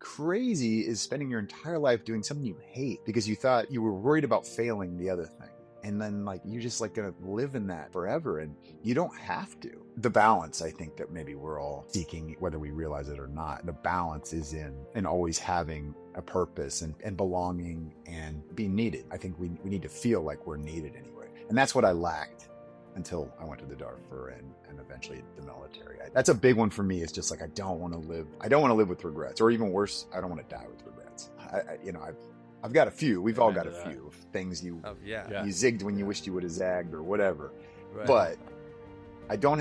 crazy is spending your entire life doing something you hate because you thought you were worried about failing the other thing. And then like you're just like gonna live in that forever, and you don't have to. The balance, I think, that maybe we're all seeking, whether we realize it or not, the balance is in always having a purpose and belonging and being needed. I think we need to feel like we're needed anyway. And that's what I lacked until I went to the Darfur and eventually the military. That's a big one for me. It's just like I don't want to live with regrets, or even worse, I don't want to die with regrets. I've got a few. We've all got a few things you zigged when you wished you would have zagged or whatever. Right. But I don't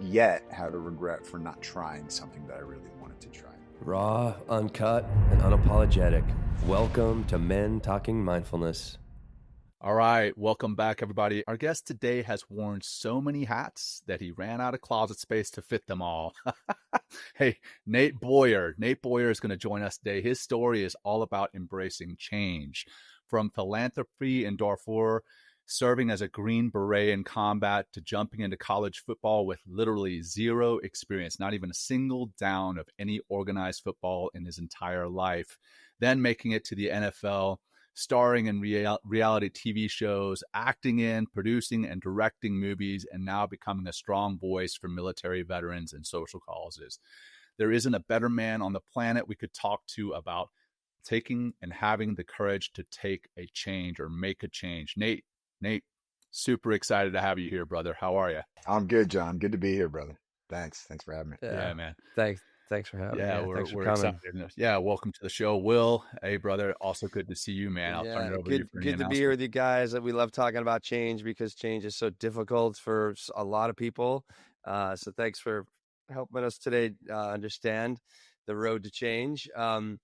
yet have a regret for not trying something that I really wanted to try. Raw, uncut, and unapologetic. Welcome to Men Talking Mindfulness. All right, welcome back, everybody. Our guest today has worn so many hats that he ran out of closet space to fit them all. Hey, Nate Boyer. Nate Boyer is going to join us today. His story is all about embracing change. From philanthropy in Darfur, serving as a Green Beret in combat, to jumping into college football with literally zero experience, not even a single down of any organized football in his entire life. Then making it to the NFL, starring in reality TV shows, acting in, producing, and directing movies, and now becoming a strong voice for military veterans and social causes. There isn't a better man on the planet we could talk to about taking and having the courage to take a change or make a change. Nate, super excited to have you here, brother. How are you? I'm good, John. Good to be here, brother. Thanks for having me. Yeah, man. Thanks for having me. Yeah, we're excited. Yeah, welcome to the show, Will. Hey, brother. Also good to see you, man. I'll turn it over to you for good to be here with you guys. We love talking about change because change is so difficult for a lot of people. So thanks for helping us today understand the road to change. John,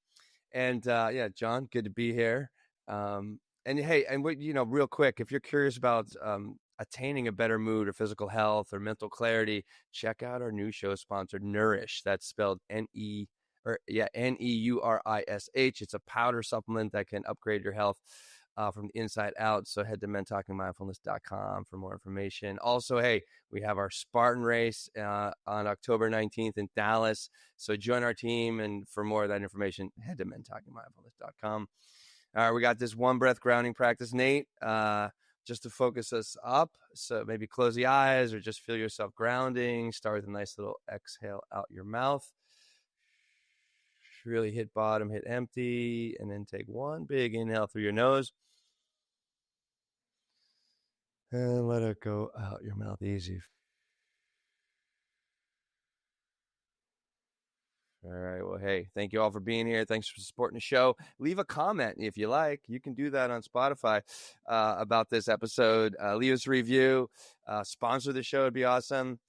good to be here. And hey, and real quick, if you're curious about attaining a better mood or physical health or mental clarity, check out our new show sponsor, Nourish. That's spelled Neurish. It's a powder supplement that can upgrade your health from the inside out. So head to mentalkingmindfulness.com for more information. Also, hey, we have our Spartan race on October 19th in Dallas. So join our team, and for more of that information, head to mentalkingmindfulness.com. All right, we got this one breath grounding practice, Nate, just to focus us up. So maybe close the eyes or just feel yourself grounding. Start with a nice little exhale out your mouth. Really hit bottom, hit empty, and then take one big inhale through your nose. And let it go out your mouth easy. All right. Well, hey, thank you all for being here. Thanks for supporting the show. Leave a comment if you like. You can do that on Spotify about this episode. Leave us a review. Sponsor the show. It'd be awesome.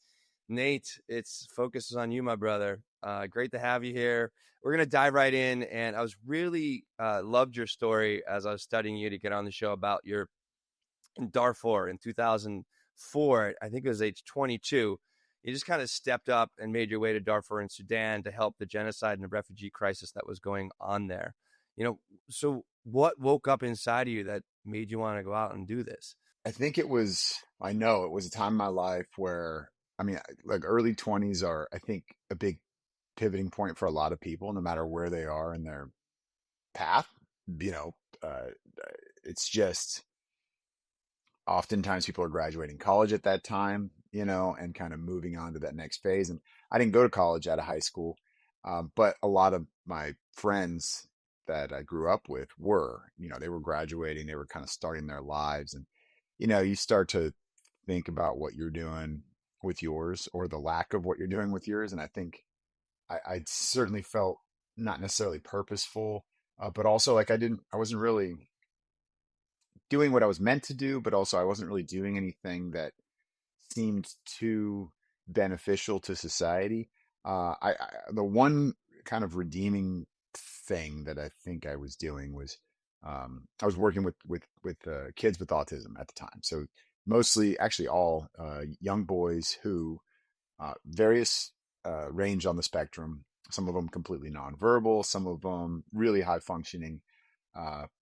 Nate, it's focuses on you, my brother. Great to have you here. We're going to dive right in. And I was really loved your story as I was studying you to get on the show about your in Darfur in 2004. I think it was age 22. You just kind of stepped up and made your way to Darfur in Sudan to help the genocide and the refugee crisis that was going on there. So what woke up inside of you that made you want to go out and do this? I think it was a time in my life where, like early 20s are, I think, a big pivoting point for a lot of people, no matter where they are in their path. It's just, oftentimes people are graduating college at that time, and kind of moving on to that next phase. And I didn't go to college out of high school, but a lot of my friends that I grew up with they were graduating, they were kind of starting their lives. And, you start to think about what you're doing with yours, or the lack of what you're doing with yours. And I think I certainly felt not necessarily purposeful, but also like I wasn't really doing what I was meant to do, but also I wasn't really doing anything that seemed too beneficial to society. The one kind of redeeming thing that I think I was doing was I was working with kids with autism at the time. So mostly, actually, all young boys who various range on the spectrum. Some of them completely nonverbal, some of them really high functioning,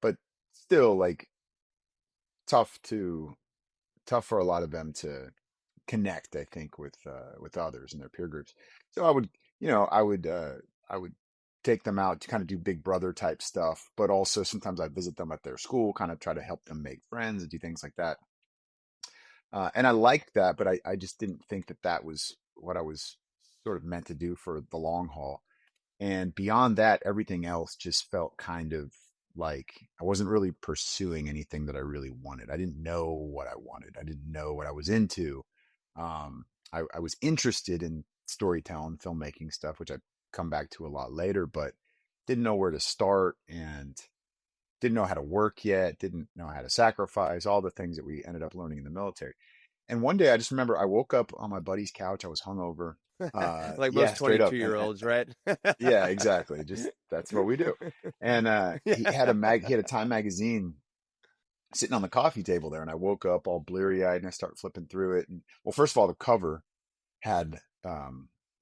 but still like tough for a lot of them to connect, I think, with others and their peer groups. So I would take them out to kind of do big brother type stuff, but also sometimes I visit them at their school, kind of try to help them make friends and do things like that. And I liked that, but I just didn't think that that was what I was sort of meant to do for the long haul. And beyond that, everything else just felt kind of like I wasn't really pursuing anything that I really wanted. I didn't know what I wanted. I didn't know what I was into. I was interested in storytelling, filmmaking stuff, which I come back to a lot later, but didn't know where to start and didn't know how to work yet, didn't know how to sacrifice, all the things that we ended up learning in the military. And one day I just remember I woke up on my buddy's couch. I was hungover. Like Yeah, most straight up. 22-year-olds, right? Yeah, exactly. Just that's what we do. And he had a Time magazine sitting on the coffee table there, and I woke up all bleary eyed and I start flipping through it. And well, first of all, the cover had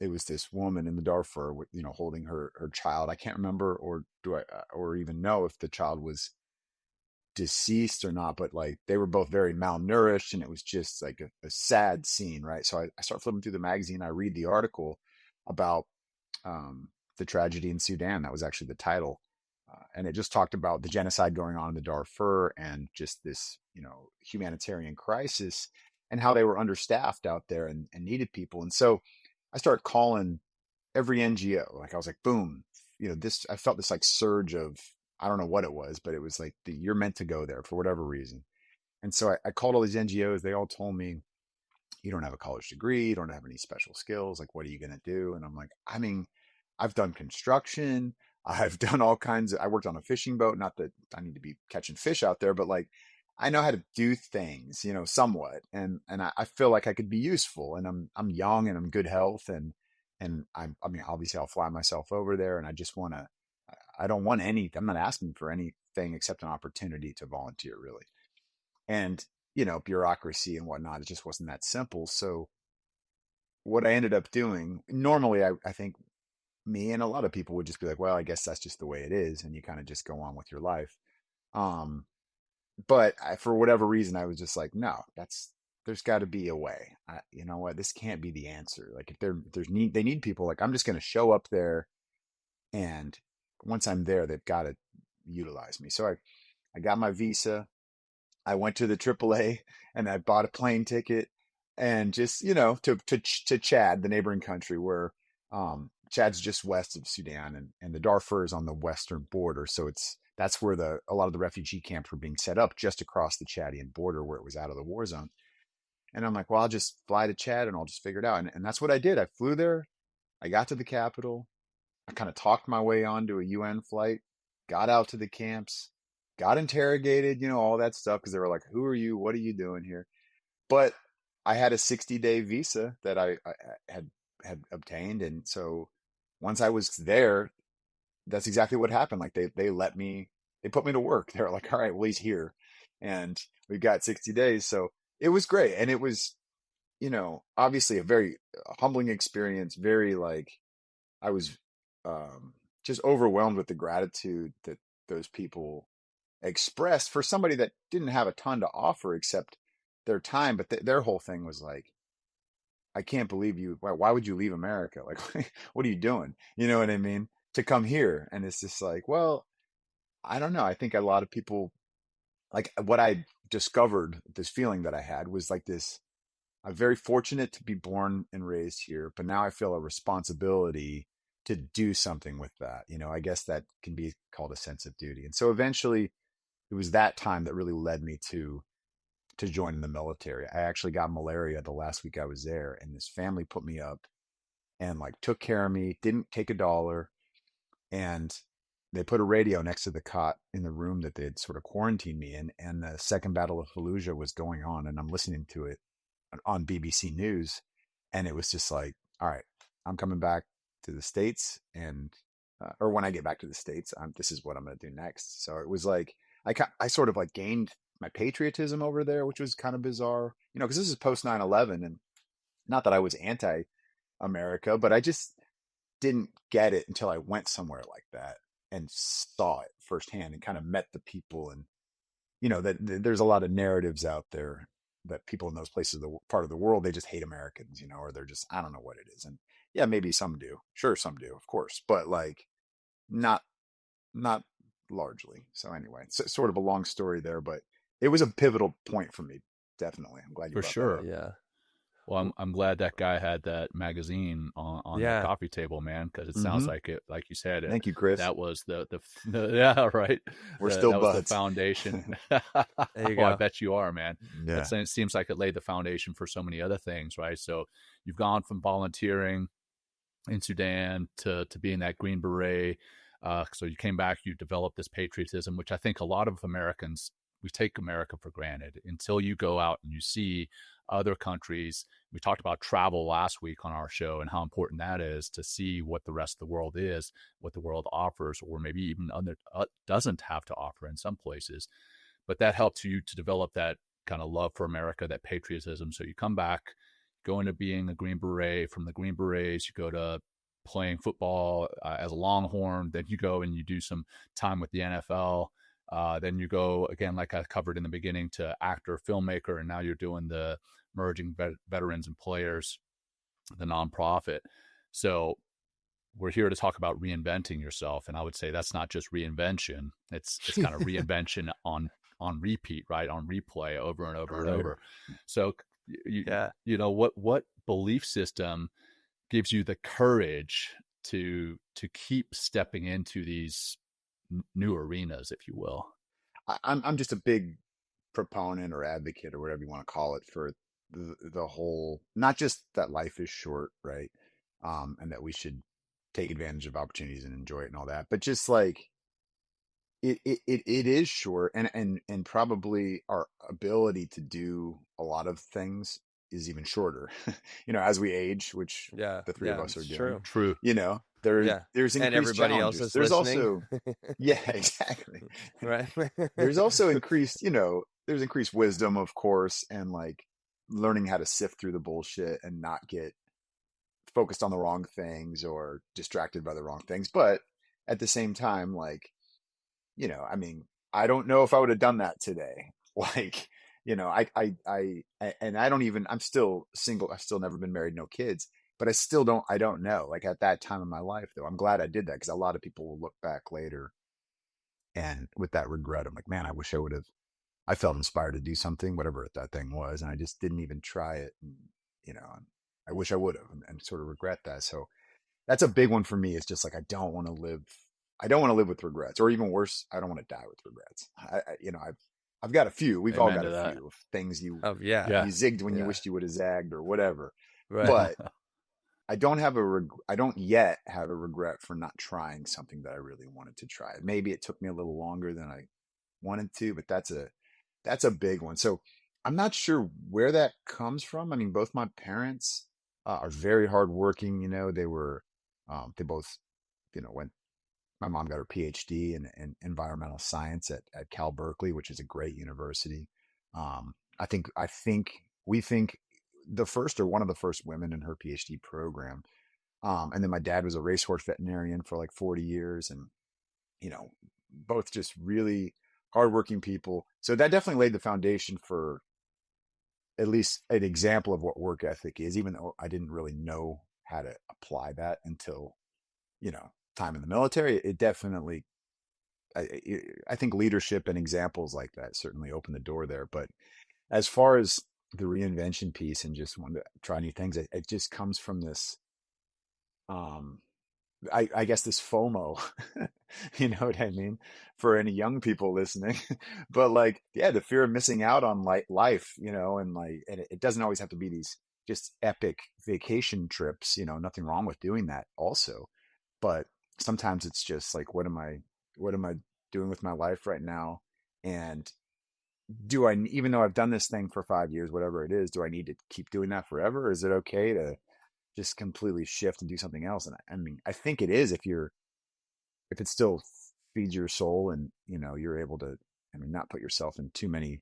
it was this woman in the Darfur, holding her child. I can't remember, or do I, or even know if the child was deceased or not, but like they were both very malnourished, and it was just like a sad scene, right? So I start flipping through the magazine. I read the article about um, the tragedy in Sudan. That was actually the title. And it just talked about the genocide going on in the Darfur and just this, humanitarian crisis and how they were understaffed out there and needed people. And so I started calling every NGO. Like I was like, boom, I felt this like surge of, I don't know what it was, but it was like you're meant to go there for whatever reason. And so I called all these NGOs. They all told me, you don't have a college degree, you don't have any special skills. Like, what are you going to do? And I'm like, I mean, I've done construction. I've done all kinds I worked on a fishing boat. Not that I need to be catching fish out there, but like, I know how to do things, somewhat. And I feel like I could be useful, and I'm young and I'm good health. And I mean, obviously I'll fly myself over there, and I just want to, I don't want I'm not asking for anything except an opportunity to volunteer, really. And, bureaucracy and whatnot, it just wasn't that simple. So what I ended up doing, normally, I think me and a lot of people would just be like, well, I guess that's just the way it is. And you kind of just go on with your life. Um, but for whatever reason, I was just like, no, there's got to be a way. You know what? This can't be the answer. Like if they need people, like I'm just going to show up there. And once I'm there, they've got to utilize me. So I got my visa. I went to the AAA and I bought a plane ticket and just, to Chad, the neighboring country where Chad's just west of Sudan, and the Darfur is on the western border. So that's where a lot of the refugee camps were being set up, just across the Chadian border where it was out of the war zone. And I'm like, well, I'll just fly to Chad and I'll just figure it out. And that's what I did. I flew there. I got to the capital. I kind of talked my way onto a UN flight, got out to the camps, got interrogated, all that stuff, because they were like, who are you? What are you doing here? But I had a 60-day visa that I had obtained. And so once I was there, that's exactly what happened. Like they put me to work. They were like, all right, well, he's here. And we've got 60 days. So it was great. And it was, obviously a very humbling experience, very like, I was just overwhelmed with the gratitude that those people expressed for somebody that didn't have a ton to offer except their time. But their whole thing was like, I can't believe you. Why would you leave America? Like, what are you doing? You know what I mean? To come here. And it's just like, well, I don't know. I think a lot of people, like what I discovered, this feeling that I had was like this. I'm very fortunate to be born and raised here, but now I feel a responsibility to do something with that. I guess that can be called a sense of duty. And so eventually it was that time that really led me to join the military. I actually got malaria the last week I was there, and this family put me up and like took care of me, didn't take a dollar, and they put a radio next to the cot in the room that they had sort of quarantined me in, and the Second Battle of Fallujah was going on, and I'm listening to it on BBC News, and it was just like, all right, I'm coming back to the States, and or when I get back to the States, this is what I'm going to do next. So it was like I sort of like gained my patriotism over there, which was kind of bizarre, because this is post 9/11, and not that I was anti-America, but I just didn't get it until I went somewhere like that and saw it firsthand and kind of met the people. And that there's a lot of narratives out there that people in those places, the part of the world, they just hate Americans, or they're just, I don't know what it is. And yeah, maybe some do. Sure, some do, of course. But like, not not largely. So anyway, it's sort of a long story there, but it was a pivotal point for me. Definitely, I'm glad you For brought that sure. up. Yeah. Well, I'm glad that guy had that magazine on that Yeah. coffee table, man, because it sounds Hmm. like it, like you said, Thank you, Chris. that was the yeah, right. We're still That was the buds. foundation. There you Oh, I go. bet you are, man. Yeah. It seems like it laid the foundation for so many other things, right? So you've gone from volunteering in Sudan to being that Green Beret. So you came back, you developed this patriotism, which I think a lot of Americans, we take America for granted until you go out and you see other countries. We talked about travel last week on our show and how important that is to see what the rest of the world is, what the world offers, or maybe even doesn't have to offer in some places. But that helps you to develop that kind of love for America, that patriotism. So you come back, go into being a Green Beret. From the Green Berets, you go to playing football as a Longhorn. Then you go and you do some time with the NFL. Then you go again, like I covered in the beginning, to actor, filmmaker, and now you're doing the merging veterans and players, the nonprofit. So we're here to talk about reinventing yourself, and I would say that's not just reinvention. It's kind of reinvention on repeat, right? On replay over and over and Right. over. So Yeah. you know, what belief system gives you the courage to keep stepping into these new arenas, if you will? I'm just a big proponent or advocate or whatever you want to call it for the whole, not just that life is short, right? And that we should take advantage of opportunities and enjoy it and all that, but just like it is short, and probably our ability to do a lot of things is even shorter, as we age, which Yeah. the three of Yeah. us are It's doing. true. True. There's Yeah. there's And increased everybody else challenges. is There's listening. also, yeah, exactly. Right. There's also increased, there's increased wisdom, of course, and like learning how to sift through the bullshit and not get focused on the wrong things or distracted by the wrong things. But at the same time, like, I mean, I don't know if I would have done that today. Like, and I don't even, I'm still single. I've still never been married, no kids, but I don't know. Like at that time in my life, though, I'm glad I did that because a lot of people will look back later and with that regret, I'm like, man, I wish I would have, I felt inspired to do something, whatever that thing was. And I just didn't even try it. And, I wish I would have and sort of regret that. So that's a big one for me. It's just like, I don't want to live with regrets, or even worse, I don't want to die with regrets. I've got a few, we've all Amen got to a that. few of things Oh, yeah. Yeah. you zigged when you Yeah. wished you would have zagged or whatever. Right. But I don't yet have a regret for not trying something that I really wanted to try. Maybe it took me a little longer than I wanted to, but that's a big one. So I'm not sure where that comes from. I mean, both my parents are very hardworking. They both, went. My mom got her PhD in environmental science at Cal Berkeley, which is a great university. I think we think the first or one of the first women in her PhD program. And then my dad was a racehorse veterinarian for like 40 years, and you know, both just really hardworking people. So that definitely laid the foundation for at least an example of what work ethic is, even though I didn't really know how to apply that until, time in the military. It definitely, I think leadership and examples like that certainly open the door there. But as far as the reinvention piece and just wanting to try new things, it just comes from this, um, I guess this FOMO, you know what I mean, for any young people listening. But like, yeah, the fear of missing out on life, and like, and it doesn't always have to be these just epic vacation trips, nothing wrong with doing that also. But sometimes it's just like, what am I doing with my life right now? And even though I've done this thing for 5 years, whatever it is, do I need to keep doing that forever? Or is it okay to just completely shift and do something else? And I mean, I think it is if it still feeds your soul and, you're able to, I mean, not put yourself in too many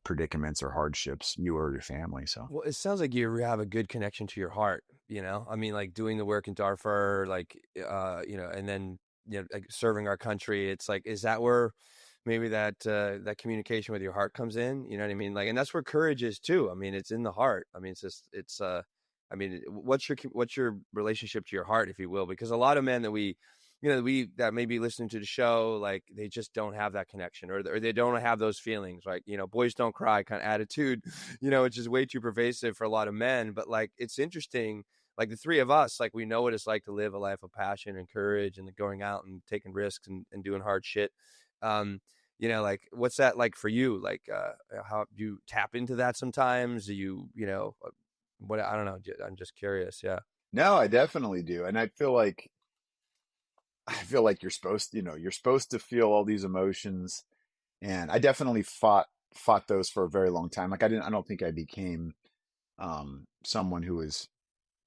predicaments or hardships, you or your family. So, Well, it sounds like you have a good connection to your heart, I mean, like doing the work in Darfur, like, and then, like serving our country. It's like, is that where maybe that communication with your heart comes in? You know what I mean? Like, and that's where courage is too. I mean, it's in the heart. I mean, I mean, what's your relationship to your heart, if you will? Because a lot of men that we that may be listening to the show, like they just don't have that connection, or they don't have those feelings, like, boys don't cry kind of attitude, which is way too pervasive for a lot of men. But like, it's interesting, like the three of us, like we know what it's like to live a life of passion and courage and going out and taking risks and doing hard shit. Like what's that like for you? Like, how do you tap into that sometimes? Do what, I don't know. I'm just curious. Yeah. No, I definitely do. And I feel like you're supposed to feel all these emotions. And I definitely fought those for a very long time. Like I don't think I became someone who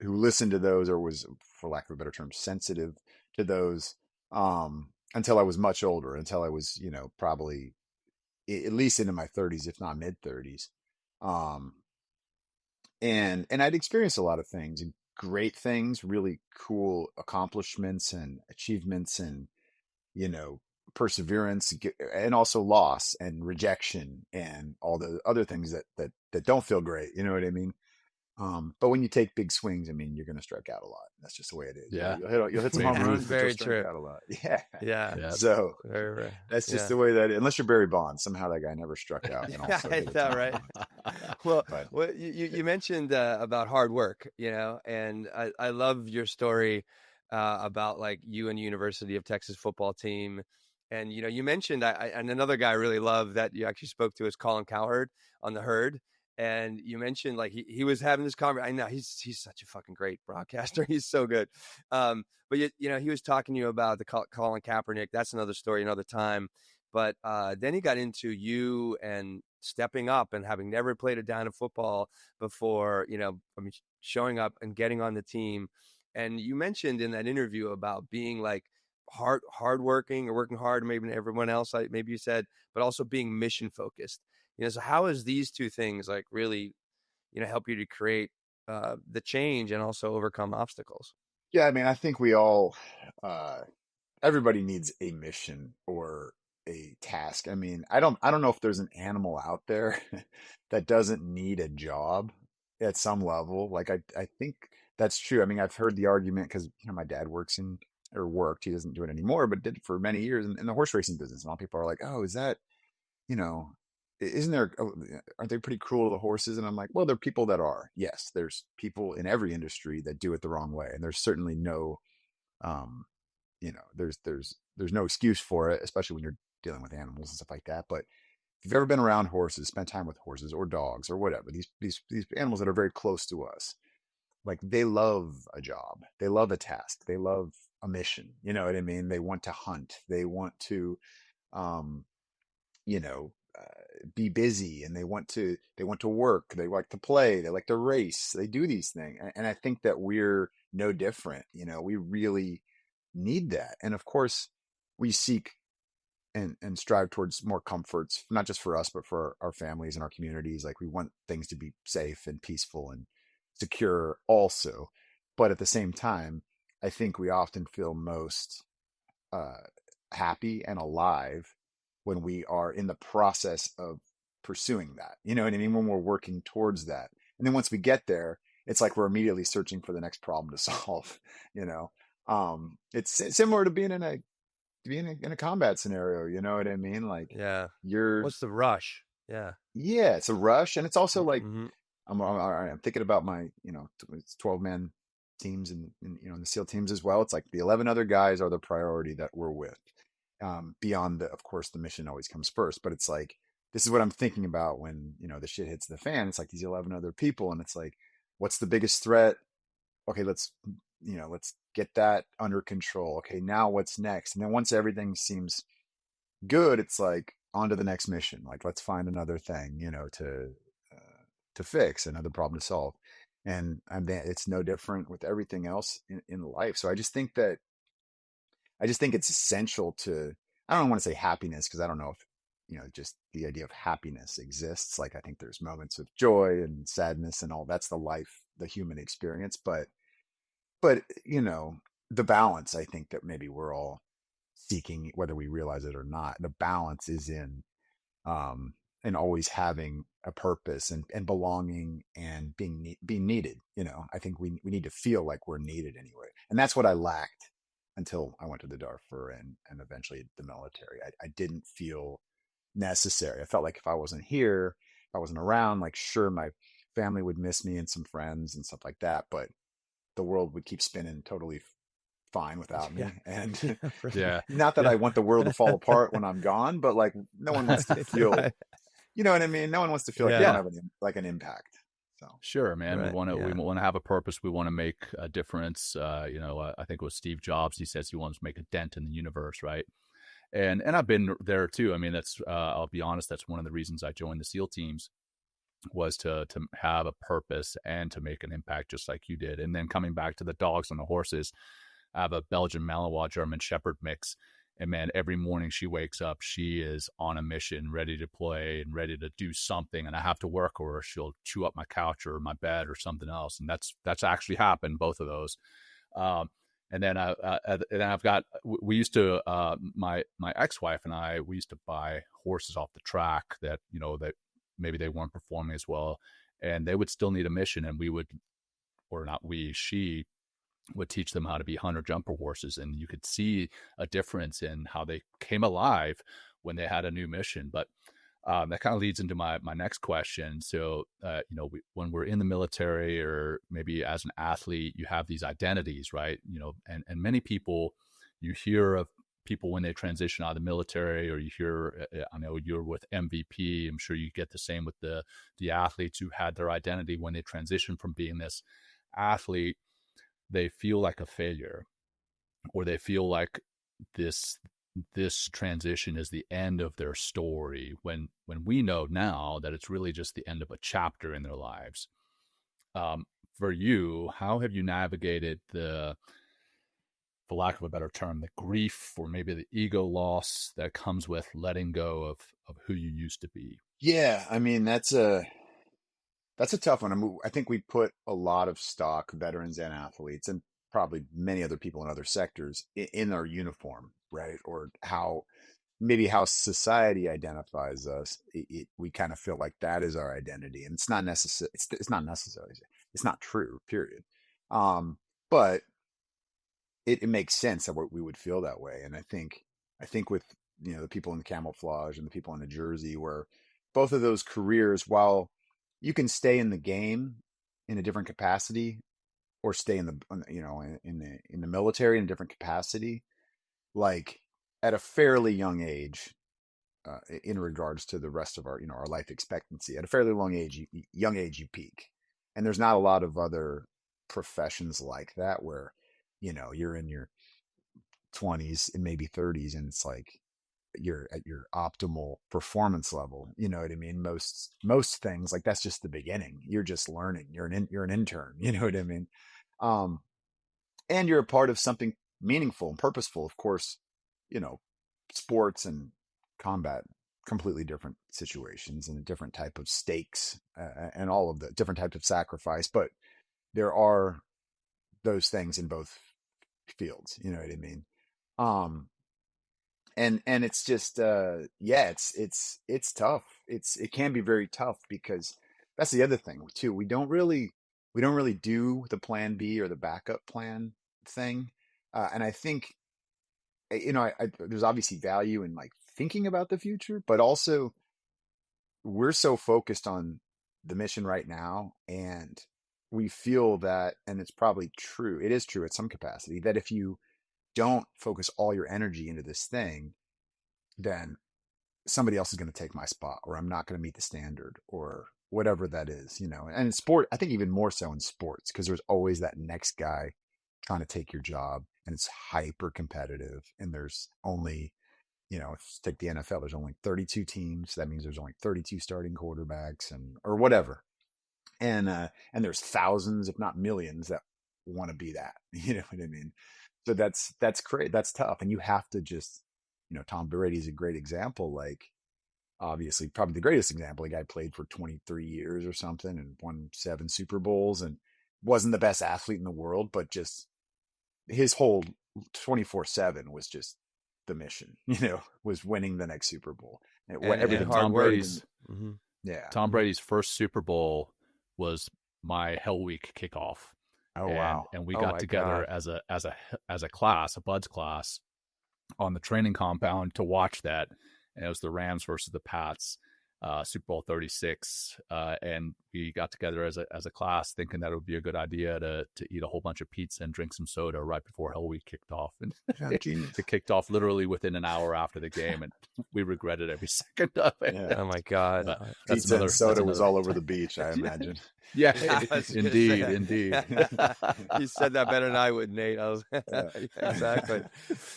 listened to those or was, for lack of a better term, sensitive to those until I was much older, until I was, probably at least into my 30s, if not mid 30s. Um, and I'd experienced a lot of things, great things, really cool accomplishments and achievements, and you know perseverance, and also loss and rejection and all the other things that don't feel great. You know what I mean? But when you take big swings, I mean, you're going to strike out a lot. That's just the way it is. Yeah. You'll hit some home Babe runs, Ruth. but you'll Very strike true. out a lot. Yeah. Yeah. Yeah. So Very, very, that's just yeah. the way that, unless you're Barry Bonds, somehow that guy never struck out and Yeah, also I hit a know, ton of right? home runs. Well, But you mentioned about hard work, and I love your story about like you and the University of Texas football team. And you mentioned and another guy I really love that you actually spoke to is Colin Cowherd on the Herd. And you mentioned like he was having this conversation. I know he's such a fucking great broadcaster. He's so good. But he was talking to you about the Colin Kaepernick. That's another story, another time. But then he got into you and stepping up and having never played a down of football before, I mean, showing up and getting on the team. And you mentioned in that interview about being like hardworking or working hard, maybe than everyone else, like maybe you said, but also being mission focused. So how is these two things like really, help you to create the change and also overcome obstacles? yeah, I mean, I think we all, uh, everybody needs a mission or a task. I mean, I don't know if there's an animal out there that doesn't need a job at some level. Like I think that's true. I mean, I've heard the argument because my dad works in or worked. He doesn't do it anymore, but did it for many years in the horse racing business. And all people are like, "Oh, is that you know, isn't there? Aren't they pretty cruel to the horses?" And I'm like, "Well, there are people that are. Yes, there's people in every industry that do it the wrong way, and there's certainly no." Um, there's no excuse for it, especially when you're dealing with animals and stuff like that. But if you've ever been around horses, spent time with horses or dogs or whatever, these animals that are very close to us, like they love a job, they love a task, they love a mission. You know what I mean? They want to hunt, they want to, um, you know, be busy, and they want to work, they like to play, they like to race, they do these things, and I think that we're no different. We really need that. And of course, we seek and strive towards more comforts, not just for us, but for our families and our communities. Like we want things to be safe and peaceful and secure also. But at the same time, I think we often feel most uh, happy and alive when we are in the process of pursuing that. You know what I mean? When we're working towards that. And then once we get there, it's like we're immediately searching for the next problem to solve, you know? It's similar to being in a combat scenario. You know what I mean? Like Yeah. you're, What's the rush? Yeah. yeah, it's a rush. And it's also like, Mm-hmm. I'm thinking about my, it's 12-man teams and in the SEAL teams as well. It's like the 11 other guys are the priority that we're with. Beyond of course, the mission always comes first, but it's like, this is what I'm thinking about when, the shit hits the fan. It's like these 11 other people. And it's like, what's the biggest threat? Okay, let's get that under control. Okay, now what's next? And then once everything seems good, it's like on to the next mission. Like let's find another thing, to fix, another problem to solve. And then it's no different with everything else in life. So I just think it's essential to, I don't want to say happiness, because I don't know if, just the idea of happiness exists. Like I think there's moments of joy and sadness and all. That's the human experience. But the balance, I think that maybe we're all seeking, whether we realize it or not. The balance is um in always having a purpose and belonging and being needed. I think we need to feel like we're needed anyway, and that's what I lacked until I went to the Darfur and eventually the military. I didn't feel necessary. I felt like if I wasn't here, if I wasn't around, like sure, my family would miss me and some friends and stuff like that, but the world would keep spinning totally fine without Yeah. me. And Yeah. Right. Yeah. not that Yeah. I want the world to fall apart when I'm gone, but like no one wants to feel, Right. you know what I mean? No one wants to feel like they Yeah. don't have like an impact. So Sure, man. Right. We Yeah. want to have a purpose. We want to make a difference. I think it was Steve Jobs. He says he wants to make a dent in the universe, right? And I've been there too. I mean, that's I'll be honest. That's one of the reasons I joined the SEAL teams, was to have a purpose and to make an impact, just like you did. And then coming back to the dogs and the horses, I have a Belgian Malinois German Shepherd mix. And man, every morning she wakes up, she is on a mission, ready to play and ready to do something. And I have to work her, or she'll chew up my couch or my bed or something else. And that's actually happened, both of those. Um, and then I've got, we used to, my ex-wife and I, we used to buy horses off the track that, that maybe they weren't performing as well, and they would still need a mission. And we would, or not we, she would teach them how to be hunter jumper horses, and you could see a difference in how they came alive when they had a new mission. But that kind of leads into my next question. So when we're in the military, or maybe as an athlete, you have these identities, right? And many people, you hear of people when they transition out of the military, or you hear, I know you're with MVP, I'm sure you get the same with the athletes who had their identity when they transition from being this athlete. They feel like a failure, or they feel like this transition is the end of their story, when we know now that it's really just the end of a chapter in their lives. For you, how have you navigated the, for lack of a better term, the grief or maybe the ego loss that comes with letting go of who you used to be? yeah, I mean that's a tough one. I mean, I think we put a lot of stock, veterans and athletes, and probably many other people in other sectors, in our uniform, right? Or how society identifies us. We kind of feel like that is our identity, and it's not necessary. It's not necessary. It's not true. Period. But it makes sense that we would feel that way. And I think with the people in the camouflage and the people in the jersey, where both of those careers, while you can stay in the game in a different capacity, or stay in the in the military in a different capacity, like at a fairly young age, in regards to the rest of our our life expectancy, at a fairly young age you peak. And there's not a lot of other professions like that, where you're in your 20s and maybe 30s, and it's like you're at your optimal performance level. You know what I mean? Most things, like, that's just the beginning. You're just learning. You're an intern. You know what I mean? um and you're a part of something meaningful and purposeful. Of course, you know sports and combat, completely different situations and a different type of stakes, and all of the different types of sacrifice, but there are those things in both fields. You know what I mean? um and it's just, yeah, it's tough. It can be very tough, because that's the other thing too. We don't really do the plan B or the backup plan thing. And I think, there's obviously value in, like, thinking about the future, but also we're so focused on the mission right now, and we feel that, and it's probably true, it is true at some capacity, that if you don't focus all your energy into this thing, then somebody else is going to take my spot, or I'm not going to meet the standard, or whatever that is. And in sport, I think even more so in sports, because there's always that next guy trying to take your job, and it's hyper competitive, and there's only, take the NFL, there's only 32 teams. That means there's only 32 starting quarterbacks, and or whatever. And there's thousands, if not millions, that want to be that. You know what I mean? So that's great. That's tough. And you have to just, Tom Brady is a great example. Like, obviously, probably the greatest example. A guy played for 23 years or something and won 7 Super Bowls, and wasn't the best athlete in the world, but just his whole 24/7 was just the mission, was winning the next Super Bowl. And Everything hard Tom work. Brady's yeah. Tom Brady's first Super Bowl was my Hell Week kickoff. Oh, and wow. we Oh got my together God. as a class, a buds class, on the training compound to watch that. And it was the Rams versus the Pats, Super Bowl 36. And we got together as a class thinking that it would be a good idea to eat a whole bunch of pizza and drink some soda right before Hell Week kicked off. And Yeah, genius. it kicked off literally within an hour after the game. And we regretted every second of it. Yeah. Oh my God. But Pizza and soda was all over the beach, I imagine. Yeah, Yeah, I was gonna indeed, say. indeed. You said that better than I would, Nate. I was Yeah. exactly.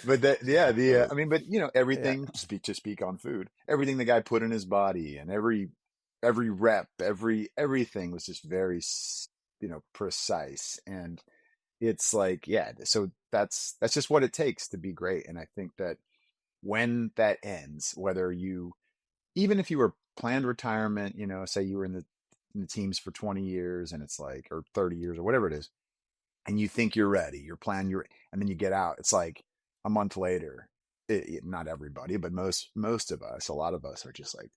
But that, yeah, Oh, I mean, but yeah, everything, speak on food, everything the guy put in his body, and every rep, everything was just very, precise. And it's like, yeah, so that's just what it takes to be great. And I think that when that ends, whether you, even if you were planned retirement, say you were in the teams for 20 years, and it's like, or 30 years or whatever it is, and you think you're ready, and then you get out, it's like a month later, not everybody, but most of us, a lot of us are just like,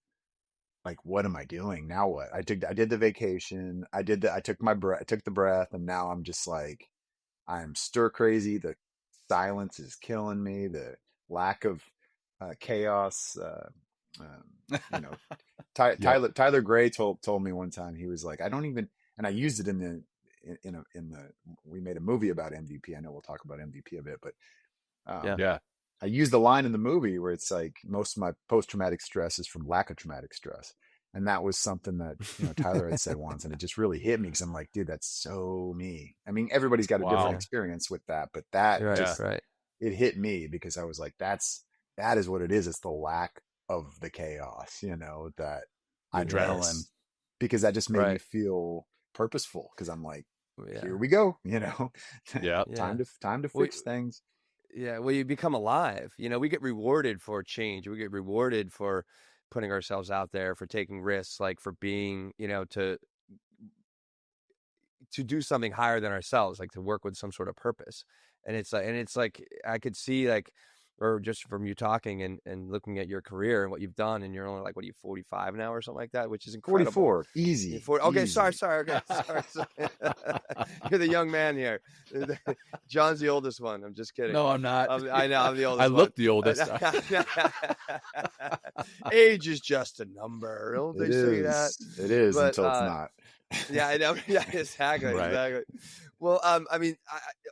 what am I doing now? What I did the vacation, I took my breath, I took the breath, and now I'm just like, I'm stir crazy. The silence is killing me. The lack of chaos. You know, Yep. Tyler Gray told me one time, he was like, I don't even, and I used it we made a movie about MVP. I know we'll talk about MVP a bit, but yeah, um, Yeah. I used the line in the movie where it's like, most of my post-traumatic stress is from lack of traumatic stress. And that was something that, Tyler had said once, and it just really hit me, because I'm like, dude, that's so me. I mean, everybody's got a different yeah. Wow. experience with that, but that Right, Yeah. just, right. it hit me, because I was like, that is what it is. It's the lack of the chaos, that The I adrenaline. miss, because that just made me Right. feel purposeful, because I'm like, Yeah, here we go, Yeah. yeah. time to Well, fix things. yeah. Well, you become alive. We get rewarded for change. We get rewarded for putting ourselves out there, for taking risks, like for being, to do something higher than ourselves, like to work with some sort of purpose. And it's like I could see, like, or just from you talking and looking at your career and what you've done, and you're only like, what are you, 45 now or something like that, which is incredible. 44, You're easy, 40, okay, sorry, easy. sorry, okay, sorry. You're the young man here. John's the oldest one. I'm just kidding. No, I'm not. I know I'm the I oldest one. look the oldest. Age is just a number, don't they say that? It is But until it's not. yeah, I know. Yeah, exactly, Right. exactly. Well, I mean,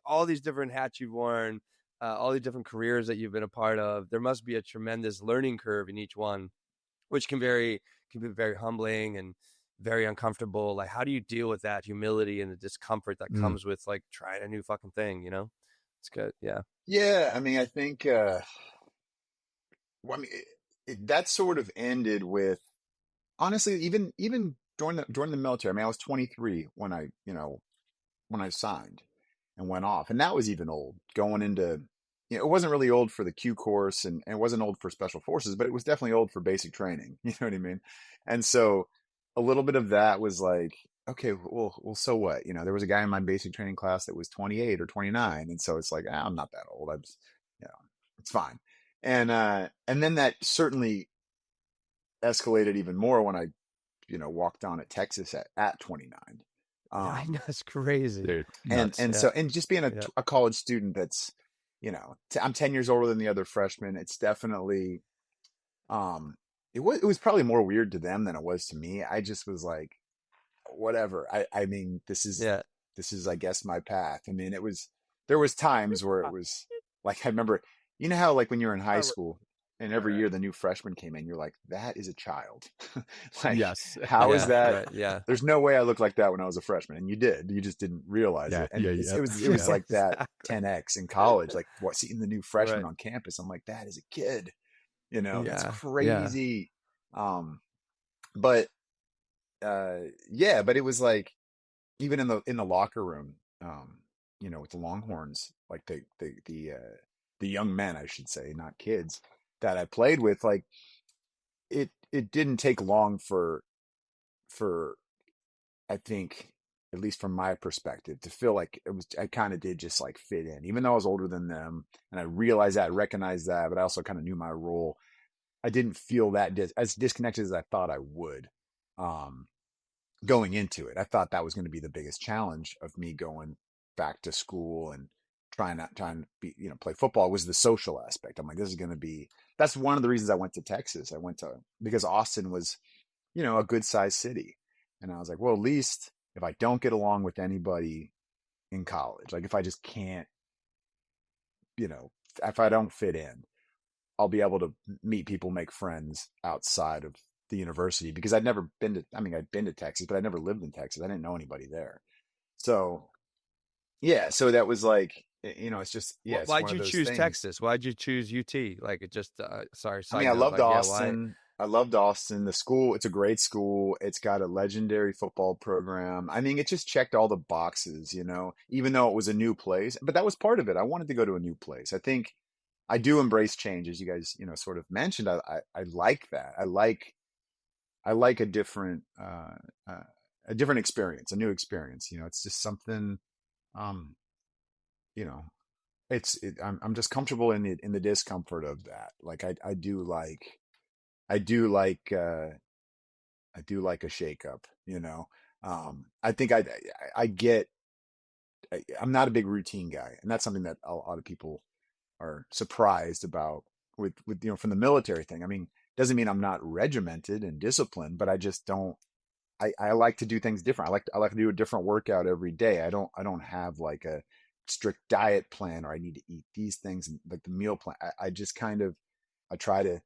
all these different hats you've worn, all the different careers that you've been a part of, there must be a tremendous learning curve in each one, which can be very humbling and very uncomfortable. Like, how do you deal with that humility and the discomfort that Mm. comes with like trying a new fucking thing? It's good. Yeah. Yeah, I mean, I think, well, I mean, that sort of ended with, honestly, even during the military. I mean, I was 23 when I signed and went off, and that was even old. Going into, it wasn't really old for the Q course, and it wasn't old for special forces, but it was definitely old for basic training. You know what I mean? And so a little bit of that was like, okay, well, so what? There was a guy in my basic training class that was 28 or 29, and so it's like, I'm not that old. It's fine. And then that certainly escalated even more when I, walked on at Texas at 29. Yeah, I know, Um, it's crazy. Dude, and nuts. and Yeah, so, and just being yeah, a college student, that's, I'm 10 years older than the other freshmen. It's definitely, um, it was probably more weird to them than it was to me. I just was like, whatever. I mean, yeah. this is, I guess, my path. I mean, there was times where it was like, I remember, how like when you're in high school and every year the new freshman came in, you're like, that is a child. Like, Yes. how is Yeah, that? right. Yeah. There's no way I looked like that when I was a freshman. And you just didn't realize Yeah. it. And Yeah. it Yep. was, Yep. like that Exactly. 10x in college, like seeing the new freshman Right. on campus. I'm like, that is a kid, that's Yeah. Yeah. crazy. But, yeah, but it was like, even in the locker room, with the Longhorns, like the young men, I should say, not kids, that I played with, like, it didn't take long for I think, at least from my perspective, to feel like I kind of did just like fit in, even though I was older than them, and I realized that, recognized that, but I also kind of knew my role. I didn't feel that as disconnected as I thought I would. Um, Going into it, I thought that was going to be the biggest challenge of me going. back to school and trying to be, play football was the social aspect. I'm like, this is going to be, that's one of the reasons I went to Texas. I went to, because Austin was, a good sized city. And I was like, well, at least if I don't get along with anybody in college, like if I just can't, if I don't fit in, I'll be able to meet people, make friends outside of the university because I'd never been to, I mean, I'd been to Texas, but I never lived in Texas. I didn't know anybody there. So, yeah, so that was like, it's just, yeah, it's Why'd one of you those choose things. Texas? Why'd you choose UT? Like it just sorry, I mean, side I note, loved like yeah, why? Austin. I loved Austin. The school, it's a great school. It's got a legendary football program. I mean, it just checked all the boxes, even though it was a new place. But that was part of it. I wanted to go to a new place. I think I do embrace change, as you guys, sort of mentioned. I like that. I like uh, a different experience, a new experience. It's just something, um, you know, I'm just comfortable in the discomfort of that. Like I do like, I do like a shakeup. I think I get, I'm not a big routine guy, and that's something that a lot of people are surprised about with from the military thing. I mean, doesn't mean I'm not regimented and disciplined, but I just don't. I like to do things different. I like to do a different workout every day. I don't have like a strict diet plan or I need to eat these things and like the meal plan. I just kind of I try to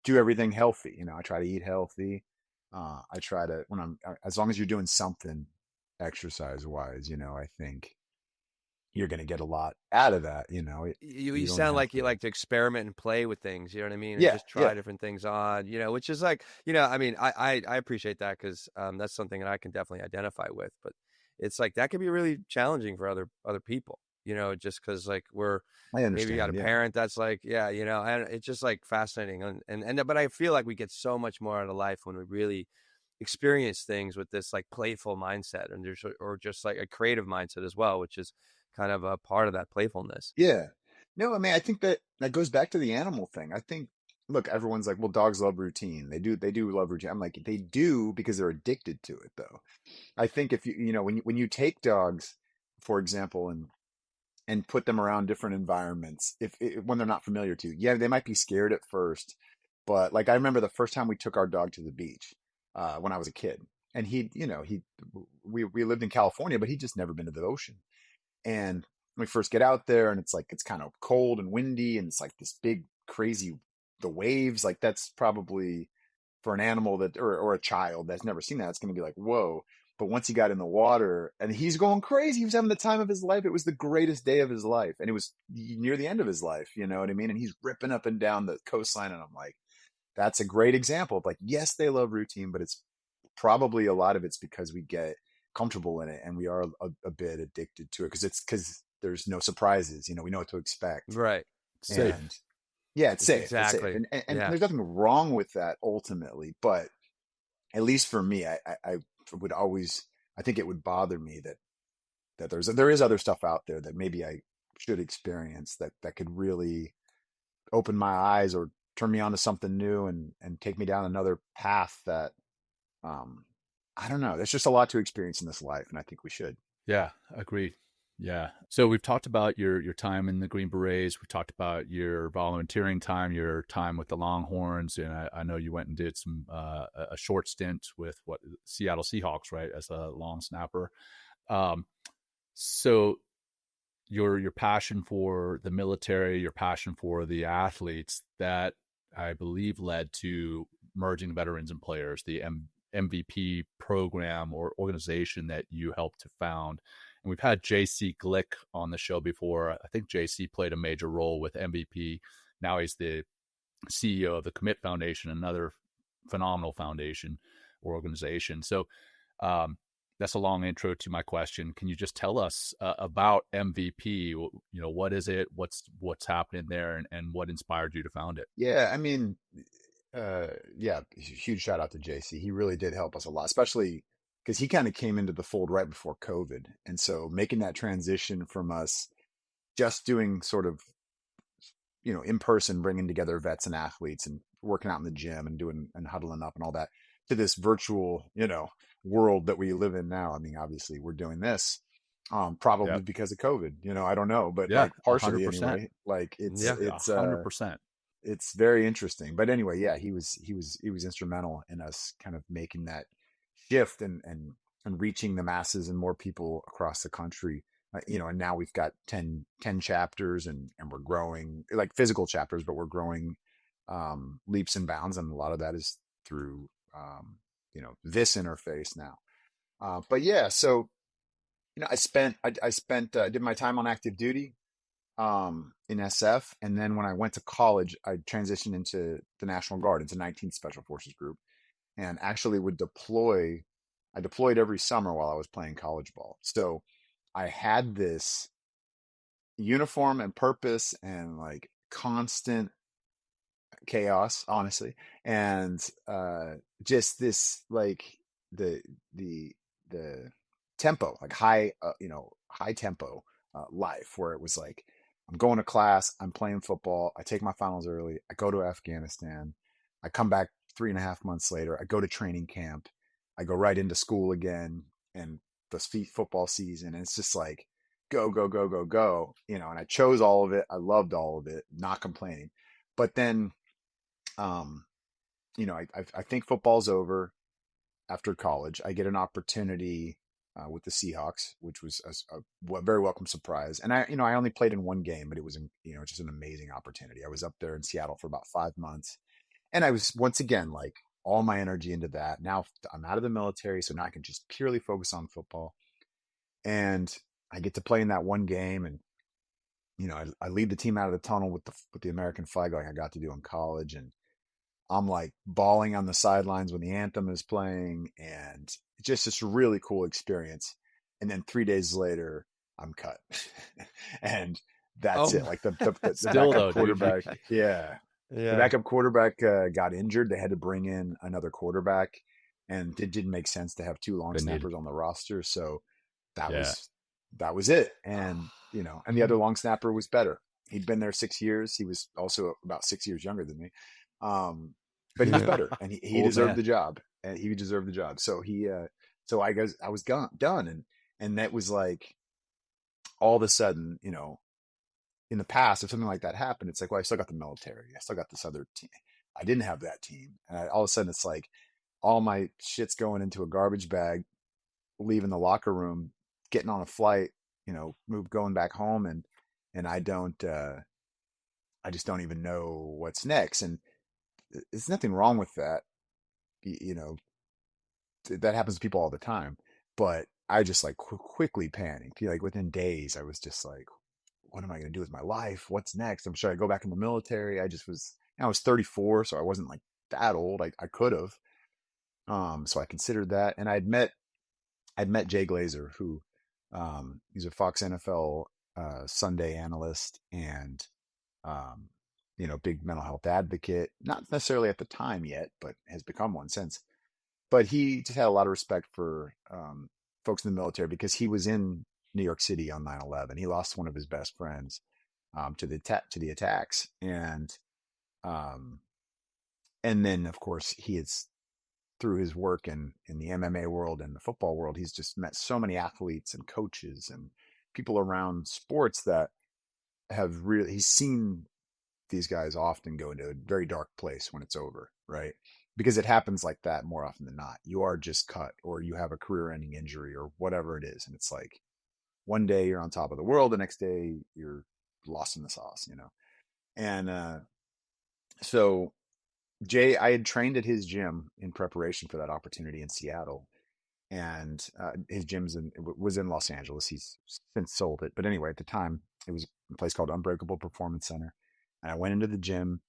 do everything healthy. I try to eat healthy. I try to when I'm as long as you're doing something exercise wise, I think you're going to get a lot out of that. You You don't sound have like you to. like to experiment and play with things, you know what I mean, and Yeah, just yeah, try different things on, which is like, I mean, I appreciate that because that's something that I can definitely identify with. But it's like that can be really challenging for other people, just because like I maybe you got a understand. Yeah. parent that's like, yeah, and it's just like fascinating, and but I feel like we get so much more out of life when we really experience things with this like playful mindset and there's or just like a creative mindset as well, which is kind of a part of that playfulness. Yeah. No, I mean, I think that goes back to the animal thing. I think, look, everyone's like, well, dogs love routine. They do love routine. I'm like, they do because they're addicted to it, though. I think if when you take dogs, for example, and put them around different environments, if when they're not familiar to, yeah, they might be scared at first, but like I remember the first time we took our dog to the beach, when I was a kid, and we lived in California, but he'd just never been to the ocean. And we first get out there and it's like it's kind of cold and windy and it's like this big crazy the waves like that's probably for an animal that or a child that's never seen that it's going to be like whoa. But once he got in the water and he's going crazy, he was having the time of his life. It was the greatest day of his life, and it was near the end of his life, you know what I mean? And he's ripping up and down the coastline, and I'm like, that's a great example of like, yes, they love routine, but it's probably a lot of it's because we get comfortable in it and we are a bit addicted to it because there's no surprises. We know what to expect. Right. Safe. And yeah, it's It's safe. It's safe. exactly. And Yeah. there's nothing wrong with that ultimately. But at least for me, I would always, I think it would bother me that there is other stuff out there that maybe I should experience that could really open my eyes or turn me on to something new and take me down another path that um, I don't know. There's just a lot to experience in this life, and I think we should. Yeah, agreed. Yeah. So we've talked about your time in the Green Berets. We've talked about your volunteering time, your time with the Longhorns, and I know you went and did some a short stint with what Seattle Seahawks, right, as a long snapper. Um, so your passion for the military, your passion for the athletes, that I believe led to merging veterans and players, the MVP program or organization that you helped to found. And we've had JC Glick on the show before. I think JC played a major role with MVP. Now he's the CEO of the Commit Foundation, another phenomenal foundation or organization. So that's a long intro to my question. Can you just tell us about MVP? What is it? What's happening there, and what inspired you to found it? Yeah, I mean, yeah, huge shout out to JC. He really did help us a lot, especially because he kind of came into the fold right before COVID. And so making that transition from us just doing sort of, in person, bringing together vets and athletes and working out in the gym and doing and huddling up and all that to this virtual, world that we live in now. I mean, obviously we're doing this. probably Yep. because of COVID. I don't know, but Yeah. like a hundred partially percent. anyway. Like it's Yeah. Yeah. it's 100%. it's very interesting. But anyway, yeah, he was instrumental in us kind of making that shift and reaching the masses and more people across the country. And now we've got 10 chapters and we're growing, like physical chapters, but we're growing leaps and bounds, and a lot of that is through this interface now. But yeah, so I did my time on active duty in SF, and then when I went to college, I transitioned into the National Guard, into 19th Special Forces Group, and actually would deploy. I deployed every summer while I was playing college ball. So I had this uniform and purpose and like constant chaos, honestly, and just this like the the the tempo, like high tempo life, where it was like I'm going to class, I'm playing football, I take my finals early, I go to Afghanistan, I come back 3.5 months later, I go to training camp, I go right into school again, and the football season, and it's just like go go go go go, and I chose all of it, I loved all of it, not complaining. But then um, I think football's over after college. I get an opportunity with the Seahawks, which was a very welcome surprise. And I only played in one game, but it was, just an amazing opportunity. I was up there in Seattle for about 5 months, and I was once again like all my energy into that. Now I'm out of the military, so now I can just purely focus on football, and I get to play in that one game, and I lead the team out of the tunnel with the American flag, like I got to do in college, and I'm like bawling on the sidelines when the anthem is playing, and it's just this really cool experience. And then 3 days later, I'm cut, and that's it. Oh, Like the Still backup though, dude, quarterback, yeah, the yeah. backup quarterback got injured. They had to bring in another quarterback, and it didn't make sense to have two long been needed. snappers on the roster. So that Yeah. was that was it. And the other long snapper was better. He'd been there 6 years. He was also about 6 years younger than me. Um, but he was Yeah. better, and he Old deserved man. the job, and he deserved the job. So I guess I was done, and that was like all of a sudden, in the past, if something like that happened, it's like, well, I still got the military, I still got this other team. I didn't have that team, and all of a sudden, it's like all my shit's going into a garbage bag, leaving the locker room, getting on a flight, going back home, and I just don't even know what's next, and there's nothing wrong with that. You know, that happens to people all the time. But I just like quickly panicked. Like within days, I was just like, what am I going to do with my life? What's next? I'm sure I go back in the military. I was 34, so I wasn't like that old. I could have. So I considered that, and I'd met Jay Glazer, who he's a Fox NFL Sunday analyst, and um, big mental health advocate. Not necessarily at the time yet, but has become one since. But he just had a lot of respect for folks in the military because he was in New York City on 9/11. He lost one of his best friends to the attacks, um, and then of course he is, through his work in the MMA world and the football world, he's just met so many athletes and coaches and people around sports that have really, he's seen these guys often go into a very dark place when it's over, right? Because it happens like that more often than not. You are just cut, or you have a career ending injury, or whatever it is. And it's like one day you're on top of the world, the next day you're lost in the sauce. And so Jay, I had trained at his gym in preparation for that opportunity in Seattle. And his was in Los Angeles. He's since sold it. But anyway, at the time, it was a place called Unbreakable Performance Center. And I went into the gym,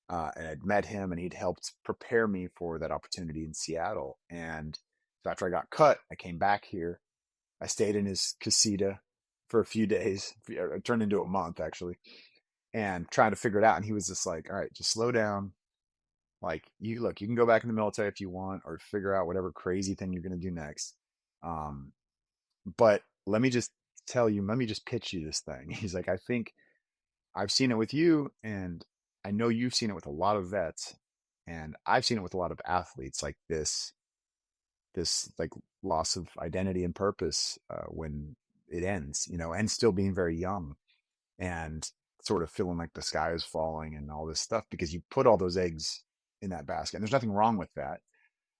and I'd met him, and he'd helped prepare me for that opportunity in Seattle. And so after I got cut, I came back here. I stayed in his casita for a few days. It turned into a month actually, and trying to figure it out. And he was just like, "All right, just slow down. Like you can go back in the military if you want, or figure out whatever crazy thing you're going to do next. Um, but let me just pitch you this thing." He's like, "I think I've seen it with you, and I know you've seen it with a lot of vets, and I've seen it with a lot of athletes, like this like loss of identity and purpose when it ends, and still being very young and sort of feeling like the sky is falling and all this stuff because you put all those eggs in that basket. And there's nothing wrong with that.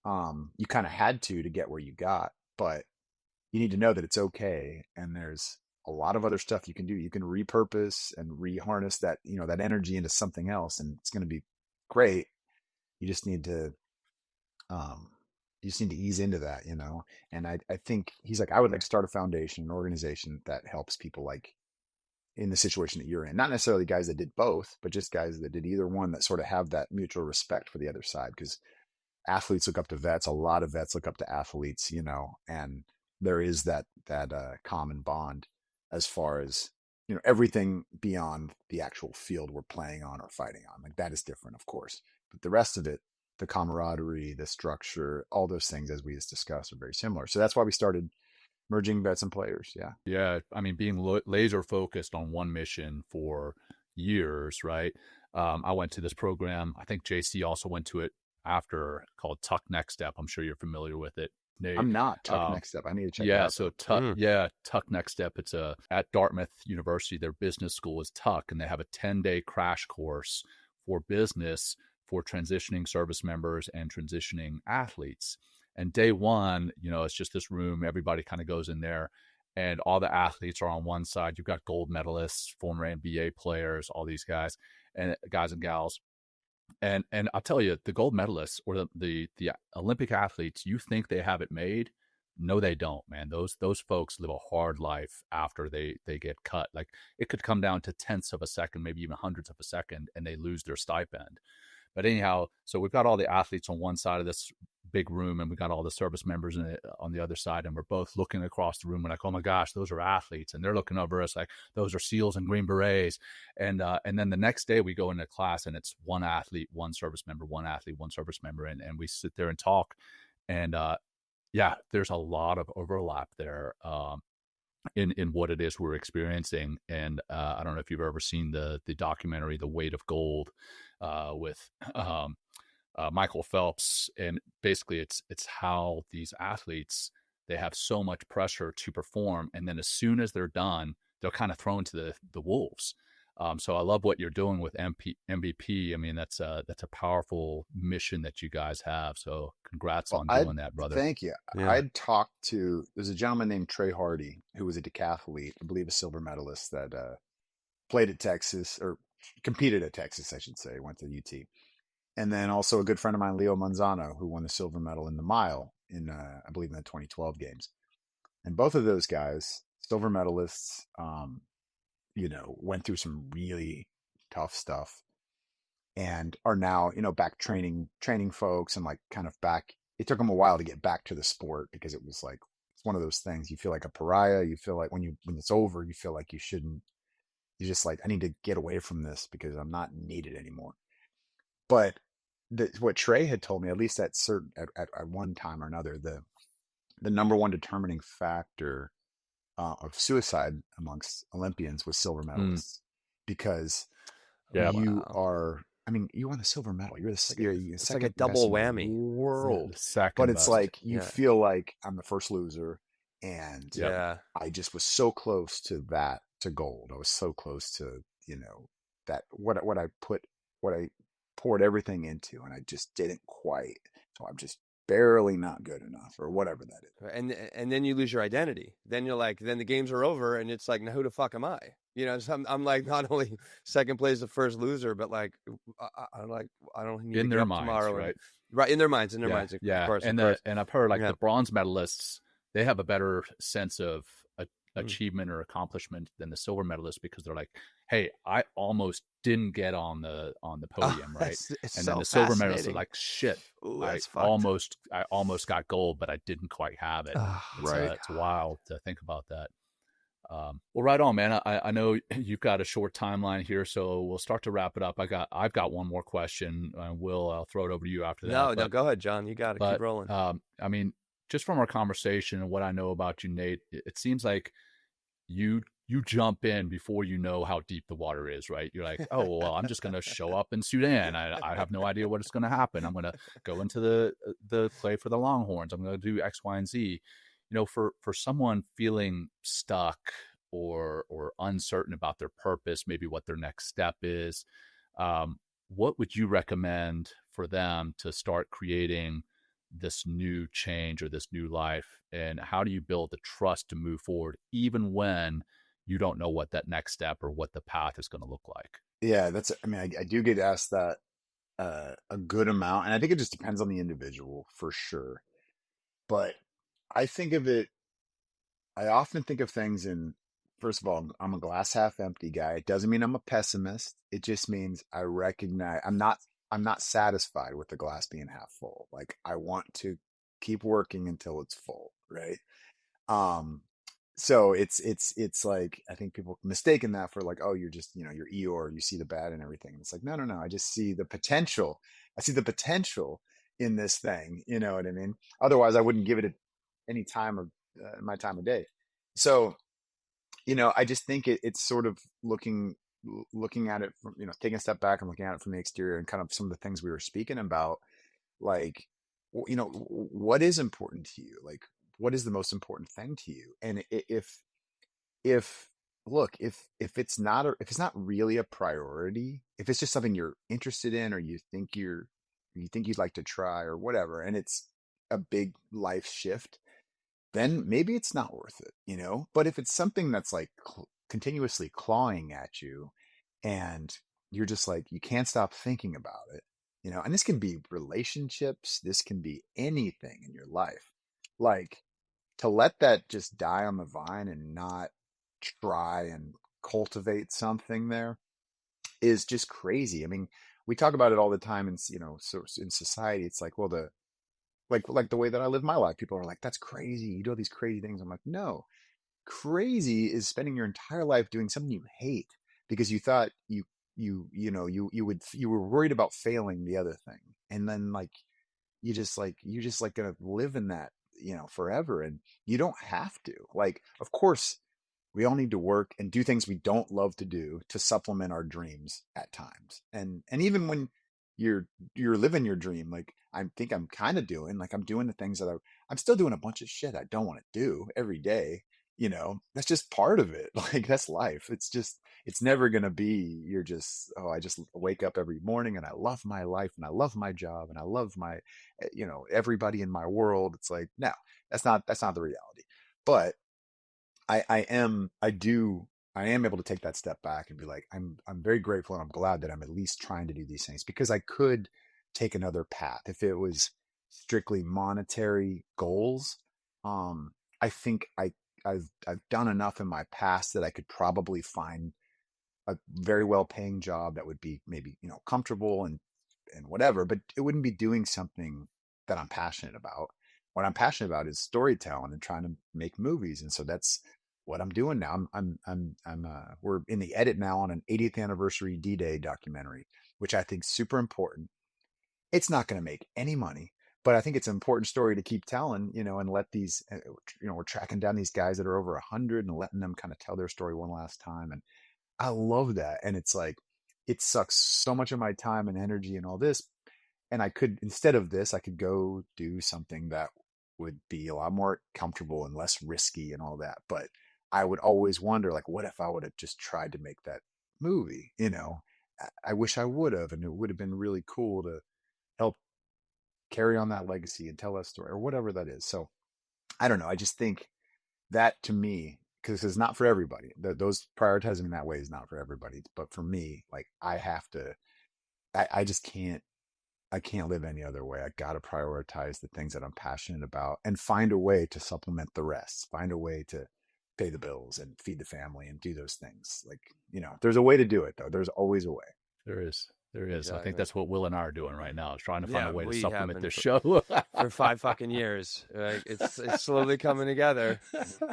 You kind of had to get where you got, but you need to know that it's okay. And there's a lot of other stuff you can do. You can repurpose and reharness that, that energy into something else, and it's going to be great. You just need to, ease into that, And I think he's like, I would like to start a foundation, an organization that helps people like in the situation that you're in. Not necessarily guys that did both, but just guys that did either one that sort of have that mutual respect for the other side. Because athletes look up to vets. A lot of vets look up to athletes, and there is that common bond as far as, everything beyond the actual field we're playing on or fighting on. Like that is different, of course. But the rest of it, the camaraderie, the structure, all those things, as we just discussed, are very similar. So that's why we started merging vets and players. Yeah. Yeah. I mean, being laser focused on one mission for years, right? I went to this program. I think JC also went to it after, called Tuck Next Step. I'm sure you're familiar with it, Nate. I'm not. Tuck Next Step. I need to check yeah, it out. So Tuck Next Step. It's at Dartmouth University. Their business school is Tuck, and they have a 10-day crash course for business for transitioning service members and transitioning athletes. And day one, it's just this room. Everybody kind of goes in there, and all the athletes are on one side. You've got gold medalists, former NBA players, all these guys and gals. And I'll tell you, the gold medalists or the Olympic athletes, you think they have it made. No, they don't, man. Those folks live a hard life after they get cut. Like it could come down to tenths of a second, maybe even hundredths of a second, and they lose their stipend. But anyhow, so we've got all the athletes on one side of this big room, and we got all the service members on the other side, and we're both looking across the room. We're like, oh my gosh, those are athletes, and they're looking over us like those are SEALs and Green Berets. And then the next day we go into class, and it's one athlete, one service member, one athlete, one service member, and we sit there and talk. And yeah, there's a lot of overlap there in what it is we're experiencing. And I don't know if you've ever seen the documentary The Weight of Gold with Michael Phelps, and basically it's how these athletes, they have so much pressure to perform, and then as soon as they're done, they're kind of thrown to the wolves. So I love what you're doing with MVP. I mean, that's a powerful mission that you guys have. So congrats on doing that, brother. Thank you. Yeah. I'd talked to, there's a gentleman named Trey Hardy, who was a decathlete, I believe a silver medalist that played at Texas, or competed at Texas, I should say, went to UT. And then also a good friend of mine, Leo Manzano, who won the silver medal in the mile in, I believe, in the 2012 games. And both of those guys, silver medalists, went through some really tough stuff and are now, back training folks, and like kind of back. It took them a while to get back to the sport because it was like, it's one of those things. You feel like a pariah. You feel like when it's over, you feel like you shouldn't, you're just like, I need to get away from this because I'm not needed anymore. But what Trey had told me, at least at one time or another, the number one determining factor of suicide amongst Olympians was silver medalists, because you are, I mean, you won the silver medal. You're the It's second like a double best in whammy. the world. Second But it's best. like you feel like I'm the first loser, and Yeah. I just was so close to gold. I was so close to that what I poured everything into, and I just didn't quite. So I'm just barely not good enough, or whatever that is. And then you lose your identity. Then you're like, then the games are over, and it's like, now who the fuck am I? So I'm like, not only second place, the first loser, but like, I'm like, I don't need in to their get up minds, tomorrow. right? Right, in their minds, Yeah. Of course, And I've heard like the bronze medalists, they have a better sense of achievement or accomplishment than the silver medalists, because they're like, hey, I almost didn't get on the podium, right? It's then the silver medalists are like, shit, I almost got gold, but I didn't quite have it. Right. It's wild to think about that. Well, right on, man. I know you've got a short timeline here, so we'll start to wrap it up. I've got one more question. Will, I'll throw it over to you after that. No, go ahead, John. You got it. Keep rolling. I mean, just from our conversation and what I know about you, Nate, it seems like you jump in before you know how deep the water is, right? You're like, oh, well, I'm just going to show up in Sudan. I have no idea what is going to happen. I'm going to go into the play for the Longhorns. I'm going to do X, Y, and Z. for someone feeling stuck or uncertain about their purpose, maybe what their next step is, what would you recommend for them to start creating this new change or this new life? And how do you build the trust to move forward, even when you don't know what that next step or what the path is going to look like? Yeah, I mean, I do get asked that a good amount, and I think it just depends on the individual for sure. But I think of it, I often think of things in, first of all, I'm a glass half empty guy. It doesn't mean I'm a pessimist. It just means I recognize I'm not satisfied with the glass being half full. Like I want to keep working until it's full, right? Um, so it's like I think people mistaken that for like, oh, you're just, you're Eeyore, you see the bad and everything. It's like, no, no, no. I just see the potential. I see the potential in this thing. You know what I mean? Otherwise, I wouldn't give it any time of my time of day. So, I just think it's sort of looking at it from, taking a step back and looking at it from the exterior and kind of some of the things we were speaking about, like, what is important to you? Like, what is the most important thing to you? And if look, if if it's not really a priority, if it's just something you're interested in, or you think you'd like to try or whatever, and it's a big life shift, then maybe it's not worth it. But if it's something that's like continuously clawing at you, and you're just like, you can't stop thinking about it, and this can be relationships, this can be anything in your life, like, to let that just die on the vine and not try and cultivate something there is just crazy. I mean, we talk about it all the time, and so in society, it's like, well, like the way that I live my life, people are like, that's crazy. You do all these crazy things. I'm like, no, crazy is spending your entire life doing something you hate because you thought you were worried about failing the other thing. And then like, you're just like gonna live in that, forever. And you don't have to. Like, of course, we all need to work and do things we don't love to do to supplement our dreams at times. And even when you're living your dream, like I think I'm kind of doing, like I'm doing the things that I'm still doing a bunch of shit I don't want to do every day. That's just part of it. Like, that's life. It's never going to be, you're just, oh, I just wake up every morning and I love my life and I love my job and I love my, everybody in my world. It's like, no, that's not the reality. But I am able to take that step back and be like, I'm very grateful and I'm glad that I'm at least trying to do these things, because I could take another path if it was strictly monetary goals. I think I've done enough in my past that I could probably find a very well paying job that would be maybe, comfortable and whatever, but it wouldn't be doing something that I'm passionate about. What I'm passionate about is storytelling and trying to make movies. And so that's what I'm doing now. We're in the edit now on an 80th anniversary D-Day documentary, which I think is super important. It's not going to make any money, but I think it's an important story to keep telling, and let these, we're tracking down these guys that are over 100 and letting them kind of tell their story one last time. And I love that. And it's like, it sucks so much of my time and energy and all this. And I could, instead of this, I could go do something that would be a lot more comfortable and less risky and all that. But I would always wonder, like, what if I would have just tried to make that movie? I wish I would have, and it would have been really cool to help carry on that legacy and tell that story or whatever that is. So I don't know. I just think that, to me, because it's not for everybody. Those prioritizing that way is not for everybody. But for me, like, I have to, I just can't, I can't live any other way. I got to prioritize the things that I'm passionate about and find a way to supplement the rest, find a way to pay the bills and feed the family and do those things. Like, there's a way to do it, though. There's always a way. There is. There is. I think Exactly. that's what Will and I are doing right now, is trying to find Yeah, a way to we have supplement been this show. for 5 fucking years. Right? It's slowly coming together,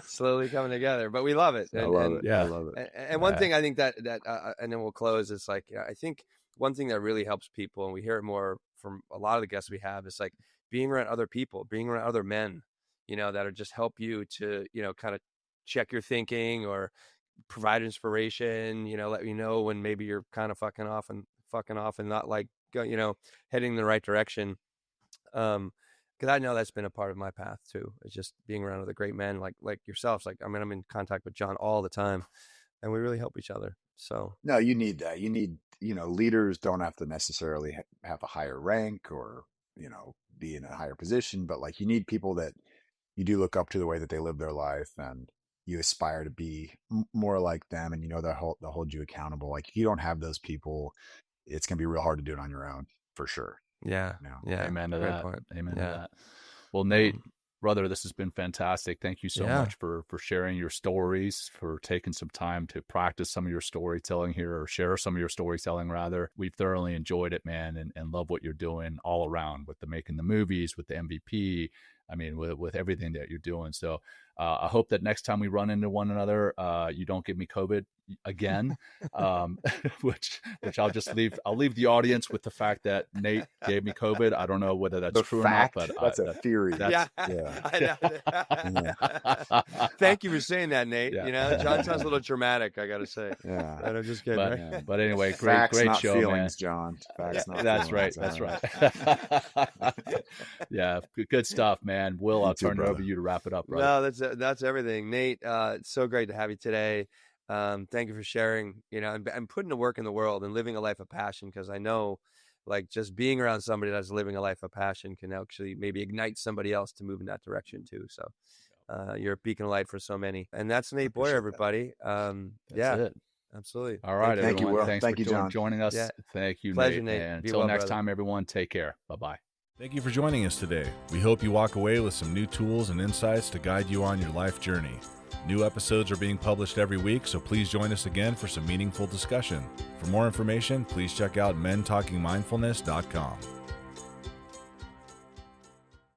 slowly coming together. But we love it, I love and it. I Yeah. love it. and one thing I think that and then we'll close. Is like, I think one thing that really helps people, and we hear it more from a lot of the guests we have, is like being around other people, being around other men, that are just help you to kind of check your thinking or provide inspiration. Let you know when maybe you're kind of fucking off and not like heading in the right direction. Um, because I know that's been a part of my path too. It's just being around other great men like yourselves. Like, I mean, I'm in contact with Jon all the time, and we really help each other. So No, you need that. You need, leaders don't have to necessarily have a higher rank or, be in a higher position, but like you need people that you do look up to the way that they live their life and you aspire to be more like them, and they'll hold you accountable. Like if you don't have those people, it's going to be real hard to do it on your own for sure. yeah, yeah, Amen to great that. point. Amen to Yeah. that. Well, Nate, brother, this has been fantastic. Thank you so Yeah. much for sharing your stories, for taking some time to practice some of your storytelling here, or share some of your storytelling rather. We've thoroughly enjoyed it, man, and love what you're doing all around with the making the movies, with the MVP. I mean, with everything that you're doing. So I hope that next time we run into one another, you don't give me COVID again, which I'll just leave. I'll leave the audience with the fact that Nate gave me COVID. I don't know whether that's The true fact, or not, but that's a theory. Yeah. Yeah. I know. Thank you for saying that, Nate. Yeah. Jon sounds a little dramatic, I gotta say. Yeah. But I'm just kidding. But, right? but anyway, Facts, great not show, feelings, man. Jon. Facts, not That's feelings. right. That's right. Yeah, good stuff, man. Will, I'll too, turn it over brother. to you to wrap it up, brother. No, that's everything, Nate. It's so great to have you today. Thank you for sharing, and putting the work in the world and living a life of passion, because I know, like, just being around somebody that's living a life of passion can actually maybe ignite somebody else to move in that direction too. So you're a beacon of light for so many. And that's Nate Boyer, everybody. That's it. Absolutely. All right, Thank you, everyone. Will. Thanks Thank for you, Jon. joining us. Yeah. Thank you, Pleasure, Nate. Nate. And Be until well, next brother. time, everyone, take care. Bye-bye. Thank you for joining us today. We hope you walk away with some new tools and insights to guide you on your life journey. New episodes are being published every week, so please join us again for some meaningful discussion. For more information, please check out mentalkingmindfulness.com.